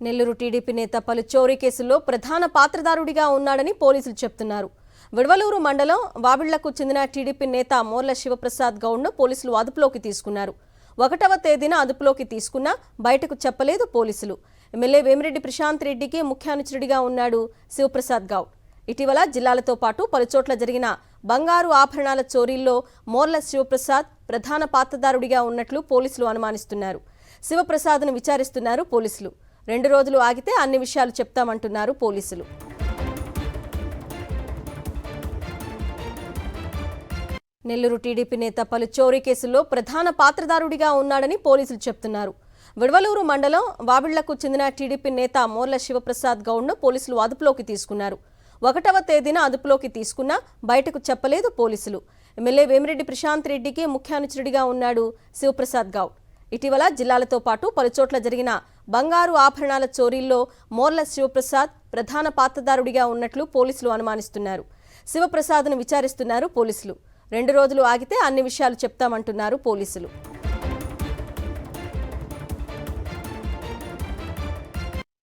Nellore TDP నేత పలు చోరీ కేసుల్లో ప్రధాన పాత్రధారుడిగా ఉన్నాడని పోలీసులు చెప్తున్నారు. విడవలూరు మండలం వావిళ్లకు చెందిన టీడీపీ నేత మోర్ల శివప్రసాద్ గౌడ్ను పోలీసులు అదుపులోకి తీసుకున్నారు. 1వ తేదీన అదుపులోకి తీసుకున్నా బయటకు చెప్పలేదు పోలీసులు. ఎమ్మెల్యే వేమిరెడ్డి ప్రశాంత్ రెడ్డికి ముఖ్య అనుచరుడిగా ఉన్నాడు శివప్రసాద్ గౌడ్. ఇటీవల జిల్లాలతో పాటు పలుచోట్ల జరిగిన బంగారు ఆభరణాల చోరీల్లో మోర్ల శివప్రసాద్ ప్రధాన పాత్రధారుడిగా ఉన్నట్లు పోలీసులు అనుమానిస్తున్నారు. శివప్రసాద్ను విచారిస్తున్నారు పోలీసులు. 2 రోజులు ఆగితే అన్ని విషయాలు చెప్తామంటున్నారు పోలీసులు. నెల్లూరు టీడీపీ నేత పలు చోరీ కేసుల్లో ప్రధాన పాత్రధారుడిగా ఉన్నాడని పోలీసులు చెప్తున్నారు. విడవలూరు మండలం వావిళ్లకు చెందిన టీడీపీ నేత మోర్ల శివప్రసాద్ గౌడ్ను పోలీసులు అదుపులోకి తీసుకున్నారు. 1వ తేదీన అదుపులోకి తీసుకున్నా బయటకు చెప్పలేదు పోలీసులు. ఎమ్మెల్యే వేమిరెడ్డి ప్రశాంత్ రెడ్డికి ముఖ్య అనుచరుడిగా ఉన్నాడు శివప్రసాద్ గౌడ్. ఇటీవల జిల్లాలతో పాటు పలుచోట్ల జరిగిన బంగారు ఆభరణాల చోరీల్లో మోర్ల శివప్రసాద్ ప్రధాన పాత్రధారుడిగా ఉన్నట్లు పోలీసులు అనుమానిస్తున్నారు. శివప్రసాద్ను విచారిస్తున్నారు పోలీసులు. 2 రోజులు ఆగితే అన్ని విషయాలు చెప్తామంటున్నారు పోలీసులు.